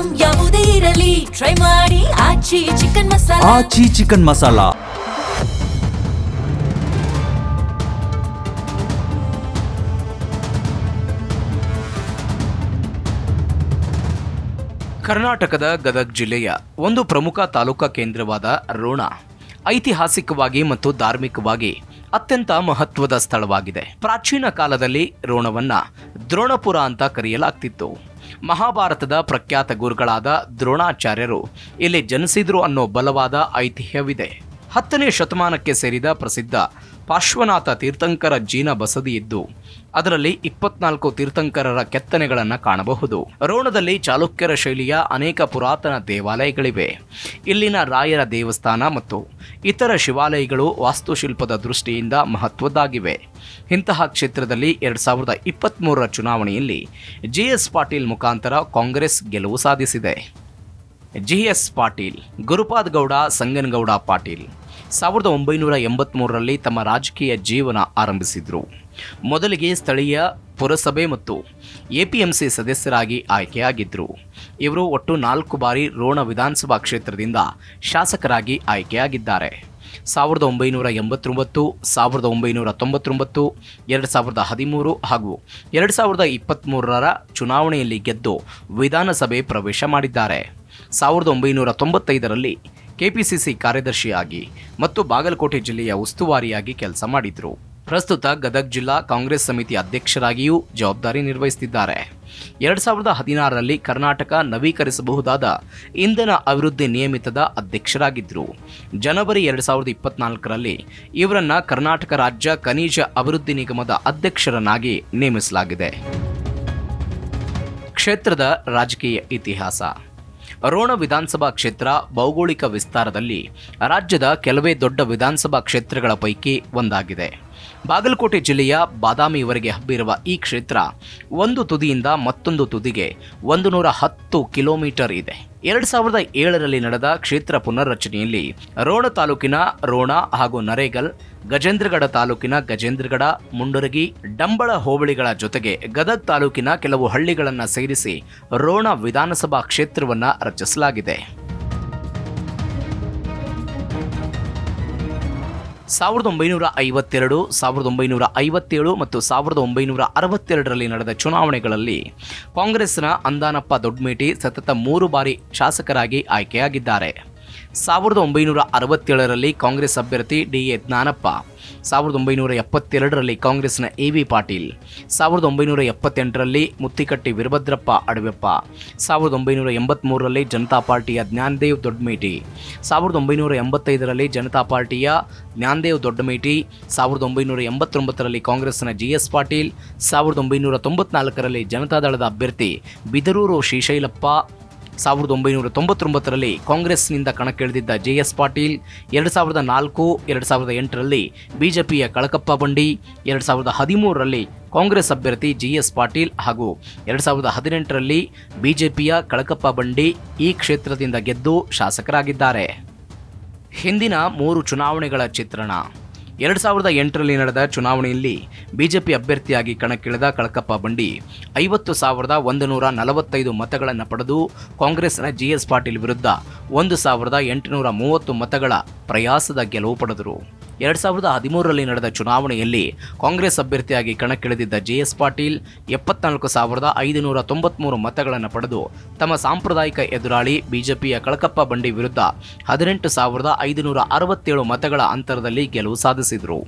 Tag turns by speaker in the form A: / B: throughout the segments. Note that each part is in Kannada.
A: ಐಟಂ ಯಾವುದೇ ಇರಲಿ ಟ್ರೈ ಮಾಡಿ ಆಚಿ ಚಿಕನ್ ಮಸಾಲಾ.
B: ಆಚಿ ಚಿಕನ್ ಮಸಾಲಾ.
C: ಕರ್ನಾಟಕದ ಗದಗ ಜಿಲ್ಲೆಯ ಒಂದು ಪ್ರಮುಖ ತಾಲೂಕಾ ಕೇಂದ್ರವಾದ ರೋಣ ಐತಿಹಾಸಿಕವಾಗಿ ಮತ್ತು ಧಾರ್ಮಿಕವಾಗಿ ಅತ್ಯಂತ ಮಹತ್ವದ ಸ್ಥಳವಾಗಿದೆ. ಪ್ರಾಚೀನ ಕಾಲದಲ್ಲಿ ರೋಣವನ್ನ ದ್ರೋಣಪುರ ಅಂತ ಕರೆಯಲಾಗ್ತಿತ್ತು. ಮಹಾಭಾರತದ ಪ್ರಖ್ಯಾತ ಗುರುಗಳಾದ ದ್ರೋಣಾಚಾರ್ಯರು ಇಲ್ಲಿ ಜನಿಸಿದ್ರು ಅನ್ನೋ ಬಲವಾದ ಐತಿಹ್ಯವಿದೆ. 10ನೇ ಶತಮಾನಕ್ಕೆ ಸೇರಿದ ಪ್ರಸಿದ್ಧ ಪಾರ್ಶ್ವನಾಥ ತೀರ್ಥಂಕರ ಜೀನ ಬಸದಿ ಇದ್ದು ಅದರಲ್ಲಿ 24 ತೀರ್ಥಂಕರರ ಕೆತ್ತನೆಗಳನ್ನು ಕಾಣಬಹುದು. ರೋಣದಲ್ಲಿ ಚಾಲುಕ್ಯರ ಶೈಲಿಯ ಅನೇಕ ಪುರಾತನ ದೇವಾಲಯಗಳಿವೆ. ಇಲ್ಲಿನ ರಾಯರ ದೇವಸ್ಥಾನ ಮತ್ತು ಇತರ ಶಿವಾಲಯಗಳು ವಾಸ್ತುಶಿಲ್ಪದ ದೃಷ್ಟಿಯಿಂದ ಮಹತ್ವದ್ದಾಗಿವೆ. ಇಂತಹ ಕ್ಷೇತ್ರದಲ್ಲಿ 2023ರ ಚುನಾವಣೆಯಲ್ಲಿ GS ಪಾಟೀಲ್ ಮುಖಾಂತರ ಕಾಂಗ್ರೆಸ್ ಗೆಲುವು ಸಾಧಿಸಿದೆ. GS ಪಾಟೀಲ್, ಗುರುಪಾದ್ ಗೌಡ ಸಂಗನಗೌಡ ಪಾಟೀಲ್ 1983ರಲ್ಲಿ ತಮ್ಮ ರಾಜಕೀಯ ಜೀವನ ಆರಂಭಿಸಿದರು. ಮೊದಲಿಗೆ ಸ್ಥಳೀಯ ಪುರಸಭೆ ಮತ್ತು APMC ಸದಸ್ಯರಾಗಿ ಆಯ್ಕೆಯಾಗಿದ್ದರು. ಇವರು ಒಟ್ಟು 4 ಬಾರಿ ರೋಣ ವಿಧಾನಸಭಾ ಕ್ಷೇತ್ರದಿಂದ ಶಾಸಕರಾಗಿ ಆಯ್ಕೆಯಾಗಿದ್ದಾರೆ. 1989, 1999, 2013 ಹಾಗೂ 2023ರ ಚುನಾವಣೆಯಲ್ಲಿ ಗೆದ್ದು ವಿಧಾನಸಭೆ ಪ್ರವೇಶ ಮಾಡಿದ್ದಾರೆ. 1995ರಲ್ಲಿ KPCC ಕಾರ್ಯದರ್ಶಿಯಾಗಿ ಮತ್ತು ಬಾಗಲಕೋಟೆ ಜಿಲ್ಲೆಯ ಉಸ್ತುವಾರಿಯಾಗಿ ಕೆಲಸ ಮಾಡಿದರು. ಪ್ರಸ್ತುತ ಗದಗ ಜಿಲ್ಲಾ ಕಾಂಗ್ರೆಸ್ ಸಮಿತಿ ಅಧ್ಯಕ್ಷರಾಗಿಯೂ ಜವಾಬ್ದಾರಿ ನಿರ್ವಹಿಸುತ್ತಿದ್ದಾರೆ. 2016ರಲ್ಲಿ ಕರ್ನಾಟಕ ನವೀಕರಿಸಬಹುದಾದ ಇಂಧನ ಅಭಿವೃದ್ಧಿ ನಿಯಮಿತದ ಅಧ್ಯಕ್ಷರಾಗಿದ್ದರು. ಜನವರಿ 2024ರಲ್ಲಿ ಇವರನ್ನ ಕರ್ನಾಟಕ ರಾಜ್ಯ ಖನಿಜ ಅಭಿವೃದ್ಧಿ ನಿಗಮದ ಅಧ್ಯಕ್ಷರನ್ನಾಗಿ ನೇಮಿಸಲಾಗಿದೆ. ಕ್ಷೇತ್ರದ ರಾಜಕೀಯ ಇತಿಹಾಸ. ರೋಣ ವಿಧಾನಸಭಾ ಕ್ಷೇತ್ರ ಭೌಗೋಳಿಕ ವಿಸ್ತಾರದಲ್ಲಿ ರಾಜ್ಯದ ಕೆಲವೇ ದೊಡ್ಡ ವಿಧಾನಸಭಾ ಕ್ಷೇತ್ರಗಳ ಪೈಕಿ ಒಂದಾಗಿದೆ. ಬಾಗಲಕೋಟೆ ಜಿಲ್ಲೆಯ ಬಾದಾಮಿವರೆಗೆ ಹಬ್ಬಿರುವ ಈ ಕ್ಷೇತ್ರ ಒಂದು ತುದಿಯಿಂದ ಮತ್ತೊಂದು ತುದಿಗೆ 110 ಕಿಲೋಮೀಟರ್ ಇದೆ. 2007ರಲ್ಲಿ ನಡೆದ ಕ್ಷೇತ್ರ ಪುನರ್ರಚನೆಯಲ್ಲಿ ರೋಣ ತಾಲೂಕಿನ ರೋಣ ಹಾಗೂ ನರೇಗಲ್, ಗಜೇಂದ್ರಗಡ ತಾಲೂಕಿನ ಗಜೇಂದ್ರಗಡ, ಮುಂಡರಗಿ, ಡಂಬಳ ಹೋಬಳಿಗಳ ಜೊತೆಗೆ ಗದಗ ತಾಲೂಕಿನ ಕೆಲವು ಹಳ್ಳಿಗಳನ್ನು ಸೇರಿಸಿ ರೋಣ ವಿಧಾನಸಭಾ ಕ್ಷೇತ್ರವನ್ನು ರಚಿಸಲಾಗಿದೆ. 1952, 1957 ಮತ್ತು 1962ರಲ್ಲಿ ನಡೆದ ಚುನಾವಣೆಗಳಲ್ಲಿ ಕಾಂಗ್ರೆಸ್ನ ಅಂದಾನಪ್ಪ ದೊಡ್ಡಮೇಟಿ ಸತತ 3 ಬಾರಿ ಶಾಸಕರಾಗಿ ಆಯ್ಕೆಯಾಗಿದ್ದಾರೆ. 1967ರಲ್ಲಿ ಕಾಂಗ್ರೆಸ್ ಅಭ್ಯರ್ಥಿ DA ಜ್ಞಾನಪ್ಪ, 1972ರಲ್ಲಿ ಕಾಂಗ್ರೆಸ್ನ AV ಪಾಟೀಲ್, 1978ರಲ್ಲಿ ಮುತ್ತಿಕಟ್ಟಿ ವೀರಭದ್ರಪ್ಪ ಅಡವೆಪ್ಪ, 1983ರಲ್ಲಿ ಜನತಾ ಪಾರ್ಟಿಯ ಜ್ಞಾನದೇವ್ ದೊಡ್ಡಮೇಟಿ, 1985ರಲ್ಲಿ ಜನತಾ ಪಾರ್ಟಿಯ ಜ್ಞಾನದೇವ್ ದೊಡ್ಡಮೇಟಿ, 1989ರಲ್ಲಿ ಕಾಂಗ್ರೆಸ್ನ GS ಪಾಟೀಲ್, 1994ರಲ್ಲಿ ಜನತಾದಳದ ಅಭ್ಯರ್ಥಿ ಬಿದರೂರು ಶ್ರೀಶೈಲಪ್ಪ, 1999ರಲ್ಲಿ ಕಾಂಗ್ರೆಸ್ನಿಂದ ಕಣಕ್ಕಿಳಿದಿದ್ದ JS ಪಾಟೀಲ್, 2004, 2008ರಲ್ಲಿ ಬಿಜೆಪಿಯ ಕಳಕಪ್ಪ ಬಂಡಿ, 2013ರಲ್ಲಿ ಕಾಂಗ್ರೆಸ್ ಅಭ್ಯರ್ಥಿ GS ಪಾಟೀಲ್ ಹಾಗೂ 2018ರಲ್ಲಿ ಬಿಜೆಪಿಯ ಕಳಕಪ್ಪ ಬಂಡಿ ಈ ಕ್ಷೇತ್ರದಿಂದ ಗೆದ್ದು ಶಾಸಕರಾಗಿದ್ದಾರೆ. ಹಿಂದಿನ 3 ಚುನಾವಣೆಗಳ ಚಿತ್ರಣ. 2008ರಲ್ಲಿ ನಡೆದ ಚುನಾವಣೆಯಲ್ಲಿ ಬಿಜೆಪಿ ಅಭ್ಯರ್ಥಿಯಾಗಿ ಕಣಕ್ಕಿಳಿದ ಕಳಕಪ್ಪ ಬಂಡಿ 50,145 ಮತಗಳನ್ನು ಪಡೆದು ಕಾಂಗ್ರೆಸ್ನ GS ಪಾಟೀಲ್ ವಿರುದ್ಧ 1,830 ಮತಗಳ ಪ್ರಯಾಸದ ಗೆಲುವು ಪಡೆದರು. 2013ರಲ್ಲಿ ನಡೆದ ಚುನಾವಣೆಯಲ್ಲಿ ಕಾಂಗ್ರೆಸ್ ಅಭ್ಯರ್ಥಿಯಾಗಿ ಕಣಕ್ಕಿಳಿದಿದ್ದ JS ಪಾಟೀಲ್ 74,593 ಮತಗಳನ್ನು ಪಡೆದು ತಮ್ಮ ಸಾಂಪ್ರದಾಯಿಕ ಎದುರಾಳಿ ಬಿಜೆಪಿಯ ಕಳಕಪ್ಪ ಬಂಡಿ ವಿರುದ್ಧ 18,567 ಮತಗಳ ಅಂತರದಲ್ಲಿ ಗೆಲುವು ಸಾಧಿಸಿದರು.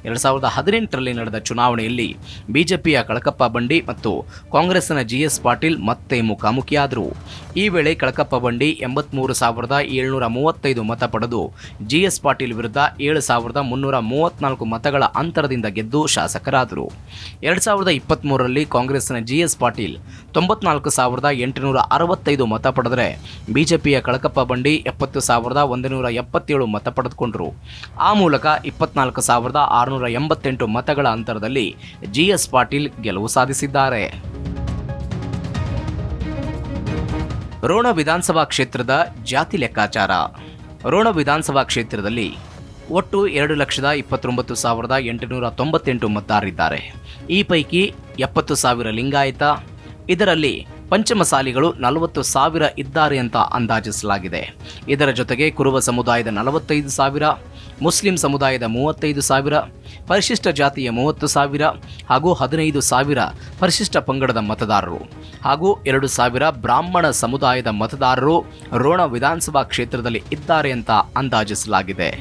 C: 2018ರಲ್ಲಿ ನಡೆದ ಚುನಾವಣೆಯಲ್ಲಿ ಬಿಜೆಪಿಯ ಕಳಕಪ್ಪ ಬಂಡಿ ಮತ್ತು ಕಾಂಗ್ರೆಸ್ನ GS ಪಾಟೀಲ್ ಮತ್ತೆ ಮುಖಾಮುಖಿಯಾದರು. ಈ ವೇಳೆ ಕಳಕಪ್ಪ ಬಂಡಿ 83,735 ಮತ ಪಡೆದು GS ಪಾಟೀಲ್ ವಿರುದ್ಧ 7,334 ಮತಗಳ ಅಂತರದಿಂದ ಗೆದ್ದು ಶಾಸಕರಾದರು. 2023ರಲ್ಲಿ ಕಾಂಗ್ರೆಸ್ನ GS ಪಾಟೀಲ್ 94,865 ಮತ ಪಡೆದರೆ ಬಿಜೆಪಿಯ ಕಳಕಪ್ಪ ಬಂಡಿ 70,177 ಮತ ಪಡೆದುಕೊಂಡರು. ಆ ಮೂಲಕ 24,688 ಮತಗಳ ಅಂತರದಲ್ಲಿ GS ಪಾಟೀಲ್ ಗೆಲುವು ಸಾಧಿಸಿದ್ದಾರೆ. ರೋಣ ವಿಧಾನಸಭಾ ಕ್ಷೇತ್ರದ ಜಾತಿ ಲೆಕ್ಕಾಚಾರ. ರೋಣ ವಿಧಾನಸಭಾ ಕ್ಷೇತ್ರದಲ್ಲಿ ಒಟ್ಟು 2,29,898 ಮತದಾರರಿದ್ದಾರೆ. ಈ ಪೈಕಿ 70,000 ಲಿಂಗಾಯತ, ಇದರಲ್ಲಿ ಪಂಚಮಸಾಲಿಗಳು 40,000 ಇದ್ದಾರೆ ಅಂತ ಅಂದಾಜಿಸಲಾಗಿದೆ. ಇದರ ಜೊತೆಗೆ ಕುರುಬ ಸಮುದಾಯದ 45,000, ಮುಸ್ಲಿಂ ಸಮುದಾಯದ 35,000, ಪರಿಶಿಷ್ಟ ಜಾತಿಯ 30,000 ಹಾಗೂ 15,000 ಪರಿಶಿಷ್ಟ ಪಂಗಡದ ಮತದಾರರು ಹಾಗೂ 2,000 ಬ್ರಾಹ್ಮಣ ಸಮುದಾಯದ ಮತದಾರರು ರೋಣ ವಿಧಾನಸಭಾ ಕ್ಷೇತ್ರದಲ್ಲಿ ಇದ್ದಾರೆ ಅಂತ ಅಂದಾಜಿಸಲಾಗಿದೆ.